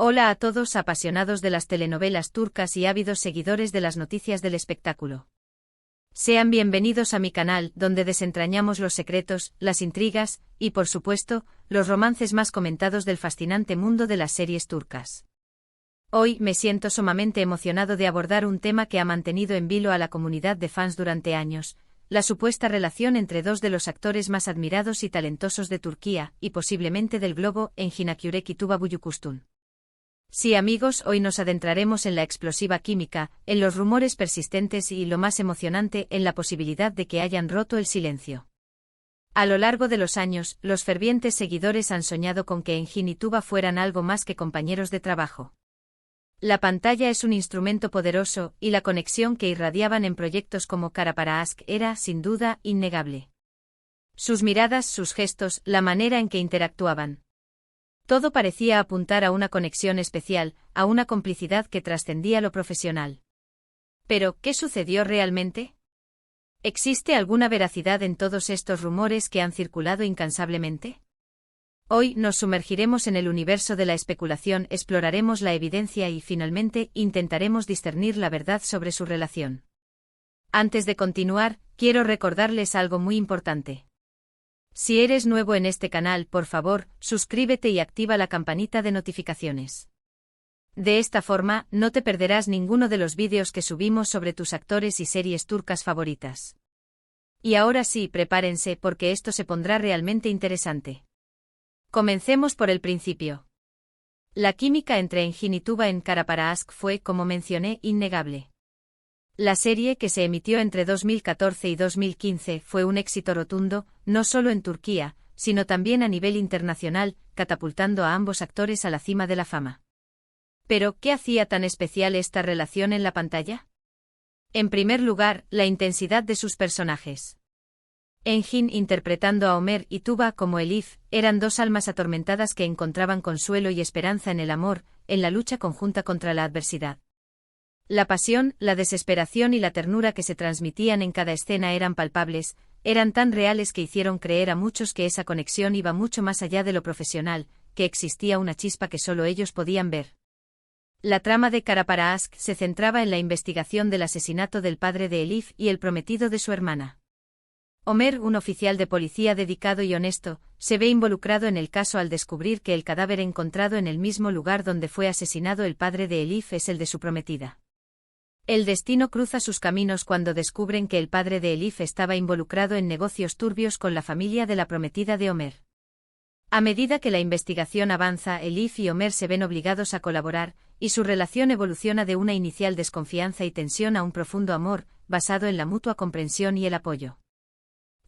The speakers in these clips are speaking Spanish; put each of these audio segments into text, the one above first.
Hola a todos apasionados de las telenovelas turcas y ávidos seguidores de las noticias del espectáculo. Sean bienvenidos a mi canal, donde desentrañamos los secretos, las intrigas, y por supuesto, los romances más comentados del fascinante mundo de las series turcas. Hoy me siento sumamente emocionado de abordar un tema que ha mantenido en vilo a la comunidad de fans durante años, la supuesta relación entre dos de los actores más admirados y talentosos de Turquía, y posiblemente del globo, Engin Akyürek y Tuba Büyüküstün. Sí amigos, hoy nos adentraremos en la explosiva química, en los rumores persistentes y, lo más emocionante, en la posibilidad de que hayan roto el silencio. A lo largo de los años, los fervientes seguidores han soñado con que Engin y Tuba fueran algo más que compañeros de trabajo. La pantalla es un instrumento poderoso, y la conexión que irradiaban en proyectos como Kara para Aşk era, sin duda, innegable. Sus miradas, sus gestos, la manera en que interactuaban. Todo parecía apuntar a una conexión especial, a una complicidad que trascendía lo profesional. Pero, ¿qué sucedió realmente? ¿Existe alguna veracidad en todos estos rumores que han circulado incansablemente? Hoy nos sumergiremos en el universo de la especulación, exploraremos la evidencia y, finalmente, intentaremos discernir la verdad sobre su relación. Antes de continuar, quiero recordarles algo muy importante. Si eres nuevo en este canal, por favor, suscríbete y activa la campanita de notificaciones. De esta forma, no te perderás ninguno de los vídeos que subimos sobre tus actores y series turcas favoritas. Y ahora sí, prepárense porque esto se pondrá realmente interesante. Comencemos por el principio. La química entre Engin y Tuba en Kara para Aşk fue, como mencioné, innegable. La serie, que se emitió entre 2014 y 2015, fue un éxito rotundo, no solo en Turquía, sino también a nivel internacional, catapultando a ambos actores a la cima de la fama. Pero, ¿qué hacía tan especial esta relación en la pantalla? En primer lugar, la intensidad de sus personajes. Engin interpretando a Ömer y Tuba como Elif, eran dos almas atormentadas que encontraban consuelo y esperanza en el amor, en la lucha conjunta contra la adversidad. La pasión, la desesperación y la ternura que se transmitían en cada escena eran palpables, eran tan reales que hicieron creer a muchos que esa conexión iba mucho más allá de lo profesional, que existía una chispa que solo ellos podían ver. La trama de Kara para Aşk se centraba en la investigación del asesinato del padre de Elif y el prometido de su hermana. Ömer, un oficial de policía dedicado y honesto, se ve involucrado en el caso al descubrir que el cadáver encontrado en el mismo lugar donde fue asesinado el padre de Elif es el de su prometida. El destino cruza sus caminos cuando descubren que el padre de Elif estaba involucrado en negocios turbios con la familia de la prometida de Ömer. A medida que la investigación avanza, Elif y Ömer se ven obligados a colaborar, y su relación evoluciona de una inicial desconfianza y tensión a un profundo amor, basado en la mutua comprensión y el apoyo.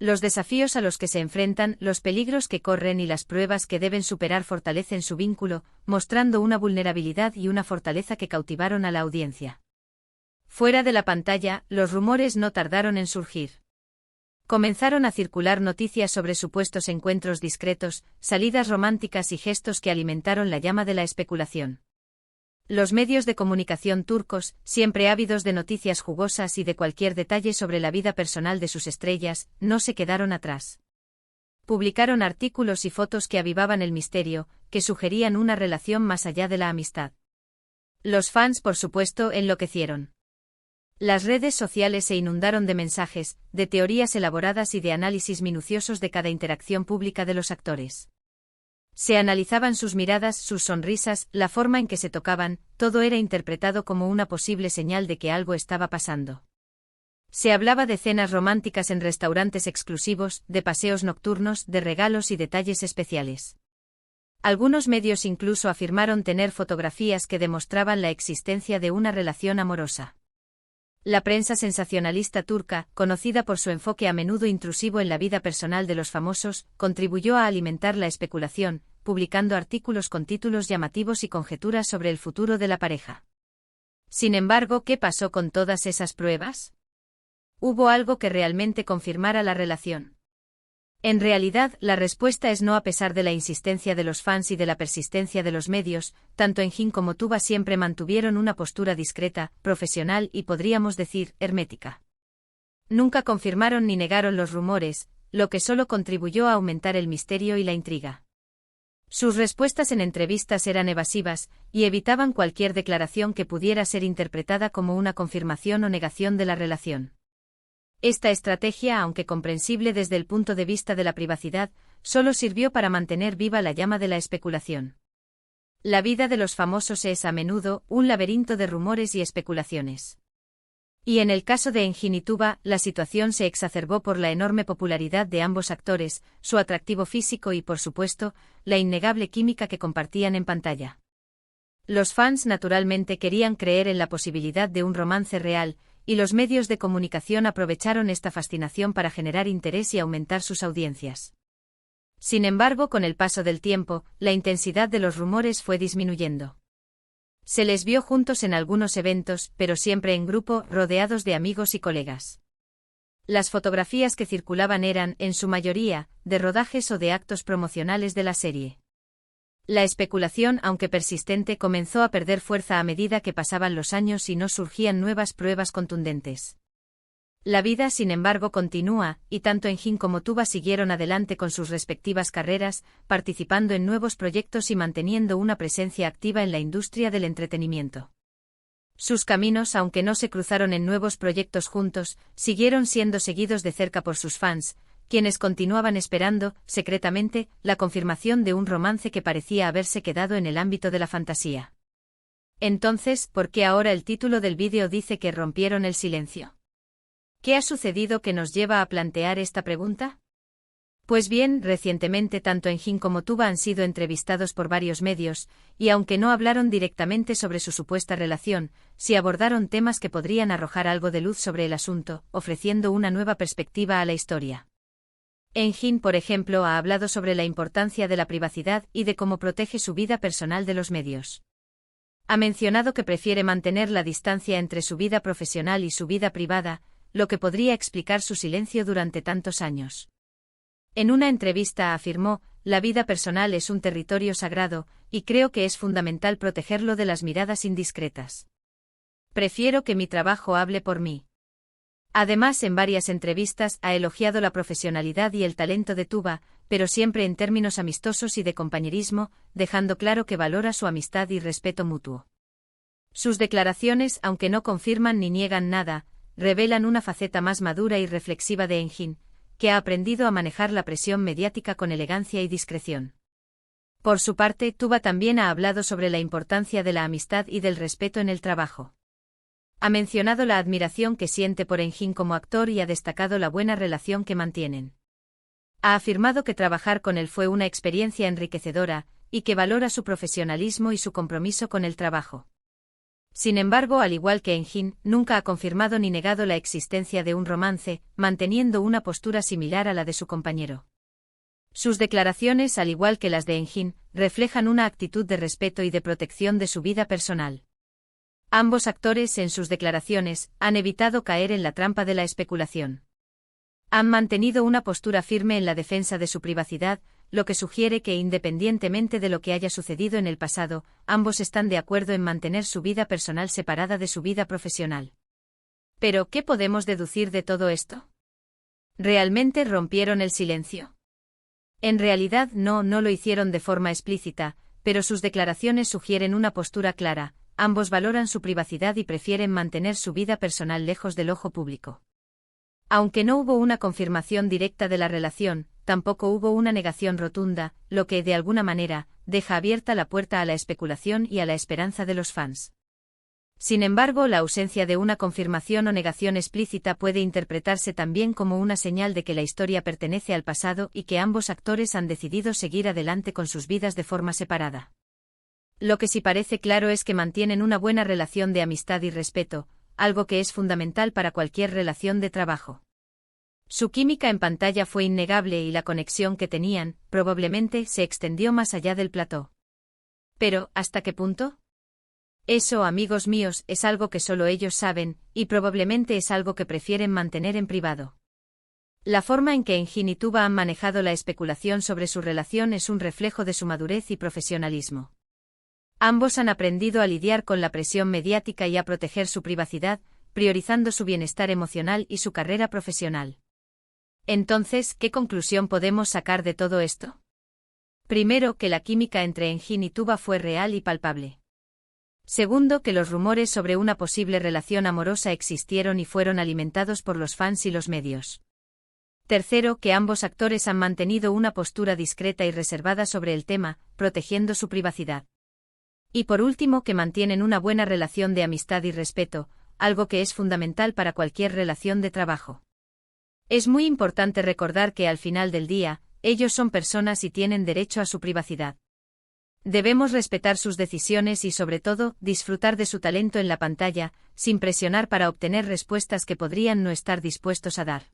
Los desafíos a los que se enfrentan, los peligros que corren y las pruebas que deben superar fortalecen su vínculo, mostrando una vulnerabilidad y una fortaleza que cautivaron a la audiencia. Fuera de la pantalla, los rumores no tardaron en surgir. Comenzaron a circular noticias sobre supuestos encuentros discretos, salidas románticas y gestos que alimentaron la llama de la especulación. Los medios de comunicación turcos, siempre ávidos de noticias jugosas y de cualquier detalle sobre la vida personal de sus estrellas, no se quedaron atrás. Publicaron artículos y fotos que avivaban el misterio, que sugerían una relación más allá de la amistad. Los fans, por supuesto, enloquecieron. Las redes sociales se inundaron de mensajes, de teorías elaboradas y de análisis minuciosos de cada interacción pública de los actores. Se analizaban sus miradas, sus sonrisas, la forma en que se tocaban, todo era interpretado como una posible señal de que algo estaba pasando. Se hablaba de cenas románticas en restaurantes exclusivos, de paseos nocturnos, de regalos y detalles especiales. Algunos medios incluso afirmaron tener fotografías que demostraban la existencia de una relación amorosa. La prensa sensacionalista turca, conocida por su enfoque a menudo intrusivo en la vida personal de los famosos, contribuyó a alimentar la especulación, publicando artículos con títulos llamativos y conjeturas sobre el futuro de la pareja. Sin embargo, ¿qué pasó con todas esas pruebas? ¿Hubo algo que realmente confirmara la relación? En realidad, la respuesta es no. A pesar de la insistencia de los fans y de la persistencia de los medios, tanto Engin como Tuba siempre mantuvieron una postura discreta, profesional y, podríamos decir, hermética. Nunca confirmaron ni negaron los rumores, lo que solo contribuyó a aumentar el misterio y la intriga. Sus respuestas en entrevistas eran evasivas, y evitaban cualquier declaración que pudiera ser interpretada como una confirmación o negación de la relación. Esta estrategia, aunque comprensible desde el punto de vista de la privacidad, solo sirvió para mantener viva la llama de la especulación. La vida de los famosos es a menudo un laberinto de rumores y especulaciones. Y en el caso de Engin y Tuba, la situación se exacerbó por la enorme popularidad de ambos actores, su atractivo físico y, por supuesto, la innegable química que compartían en pantalla. Los fans naturalmente querían creer en la posibilidad de un romance real, y los medios de comunicación aprovecharon esta fascinación para generar interés y aumentar sus audiencias. Sin embargo, con el paso del tiempo, la intensidad de los rumores fue disminuyendo. Se les vio juntos en algunos eventos, pero siempre en grupo, rodeados de amigos y colegas. Las fotografías que circulaban eran, en su mayoría, de rodajes o de actos promocionales de la serie. La especulación, aunque persistente, comenzó a perder fuerza a medida que pasaban los años y no surgían nuevas pruebas contundentes. La vida, sin embargo, continúa, y tanto Engin como Tuba siguieron adelante con sus respectivas carreras, participando en nuevos proyectos y manteniendo una presencia activa en la industria del entretenimiento. Sus caminos, aunque no se cruzaron en nuevos proyectos juntos, siguieron siendo seguidos de cerca por sus fans, quienes continuaban esperando, secretamente, la confirmación de un romance que parecía haberse quedado en el ámbito de la fantasía. Entonces, ¿por qué ahora el título del vídeo dice que rompieron el silencio? ¿Qué ha sucedido que nos lleva a plantear esta pregunta? Pues bien, recientemente tanto Engin como Tuba han sido entrevistados por varios medios, y aunque no hablaron directamente sobre su supuesta relación, sí abordaron temas que podrían arrojar algo de luz sobre el asunto, ofreciendo una nueva perspectiva a la historia. Engin, por ejemplo, ha hablado sobre la importancia de la privacidad y de cómo protege su vida personal de los medios. Ha mencionado que prefiere mantener la distancia entre su vida profesional y su vida privada, lo que podría explicar su silencio durante tantos años. En una entrevista afirmó: «La vida personal es un territorio sagrado, y creo que es fundamental protegerlo de las miradas indiscretas. Prefiero que mi trabajo hable por mí». Además, en varias entrevistas ha elogiado la profesionalidad y el talento de Tuba, pero siempre en términos amistosos y de compañerismo, dejando claro que valora su amistad y respeto mutuo. Sus declaraciones, aunque no confirman ni niegan nada, revelan una faceta más madura y reflexiva de Engin, que ha aprendido a manejar la presión mediática con elegancia y discreción. Por su parte, Tuba también ha hablado sobre la importancia de la amistad y del respeto en el trabajo. Ha mencionado la admiración que siente por Engin como actor y ha destacado la buena relación que mantienen. Ha afirmado que trabajar con él fue una experiencia enriquecedora, y que valora su profesionalismo y su compromiso con el trabajo. Sin embargo, al igual que Engin, nunca ha confirmado ni negado la existencia de un romance, manteniendo una postura similar a la de su compañero. Sus declaraciones, al igual que las de Engin, reflejan una actitud de respeto y de protección de su vida personal. Ambos actores, en sus declaraciones, han evitado caer en la trampa de la especulación. Han mantenido una postura firme en la defensa de su privacidad, lo que sugiere que, independientemente de lo que haya sucedido en el pasado, ambos están de acuerdo en mantener su vida personal separada de su vida profesional. Pero, ¿qué podemos deducir de todo esto? ¿Realmente rompieron el silencio? En realidad no lo hicieron de forma explícita, pero sus declaraciones sugieren una postura clara: ambos valoran su privacidad y prefieren mantener su vida personal lejos del ojo público. Aunque no hubo una confirmación directa de la relación, tampoco hubo una negación rotunda, lo que, de alguna manera, deja abierta la puerta a la especulación y a la esperanza de los fans. Sin embargo, la ausencia de una confirmación o negación explícita puede interpretarse también como una señal de que la historia pertenece al pasado y que ambos actores han decidido seguir adelante con sus vidas de forma separada. Lo que sí parece claro es que mantienen una buena relación de amistad y respeto, algo que es fundamental para cualquier relación de trabajo. Su química en pantalla fue innegable y la conexión que tenían, probablemente, se extendió más allá del plató. Pero, ¿hasta qué punto? Eso, amigos míos, es algo que solo ellos saben, y probablemente es algo que prefieren mantener en privado. La forma en que Engin y Tuba han manejado la especulación sobre su relación es un reflejo de su madurez y profesionalismo. Ambos han aprendido a lidiar con la presión mediática y a proteger su privacidad, priorizando su bienestar emocional y su carrera profesional. Entonces, ¿qué conclusión podemos sacar de todo esto? Primero, que la química entre Engin y Tuba fue real y palpable. Segundo, que los rumores sobre una posible relación amorosa existieron y fueron alimentados por los fans y los medios. Tercero, que ambos actores han mantenido una postura discreta y reservada sobre el tema, protegiendo su privacidad. Y por último, que mantienen una buena relación de amistad y respeto, algo que es fundamental para cualquier relación de trabajo. Es muy importante recordar que al final del día, ellos son personas y tienen derecho a su privacidad. Debemos respetar sus decisiones y sobre todo, disfrutar de su talento en la pantalla, sin presionar para obtener respuestas que podrían no estar dispuestos a dar.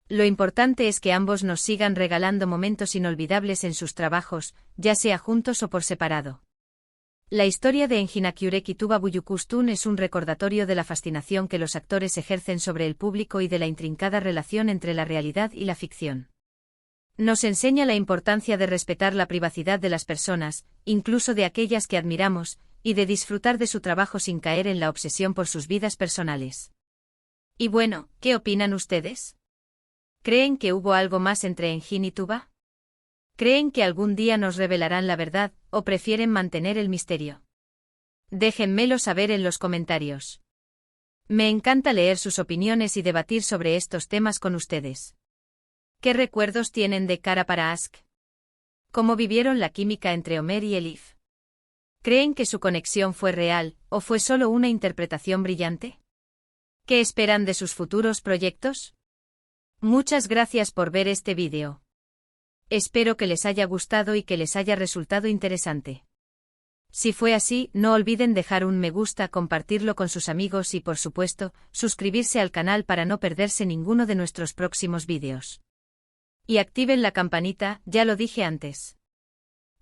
Lo importante es que ambos nos sigan regalando momentos inolvidables en sus trabajos, ya sea juntos o por separado. La historia de Engin Akyurek y Tuba Büyüküstün es un recordatorio de la fascinación que los actores ejercen sobre el público y de la intrincada relación entre la realidad y la ficción. Nos enseña la importancia de respetar la privacidad de las personas, incluso de aquellas que admiramos, y de disfrutar de su trabajo sin caer en la obsesión por sus vidas personales. Y bueno, ¿qué opinan ustedes? ¿Creen que hubo algo más entre Engin y Tuba? ¿Creen que algún día nos revelarán la verdad, o prefieren mantener el misterio? Déjenmelo saber en los comentarios. Me encanta leer sus opiniones y debatir sobre estos temas con ustedes. ¿Qué recuerdos tienen de Cara para Ask? ¿Cómo vivieron la química entre Ömer y Elif? ¿Creen que su conexión fue real, o fue solo una interpretación brillante? ¿Qué esperan de sus futuros proyectos? Muchas gracias por ver este vídeo. Espero que les haya gustado y que les haya resultado interesante. Si fue así, no olviden dejar un me gusta, compartirlo con sus amigos y por supuesto, suscribirse al canal para no perderse ninguno de nuestros próximos vídeos. Y activen la campanita, ya lo dije antes.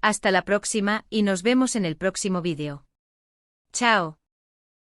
Hasta la próxima y nos vemos en el próximo vídeo. Chao.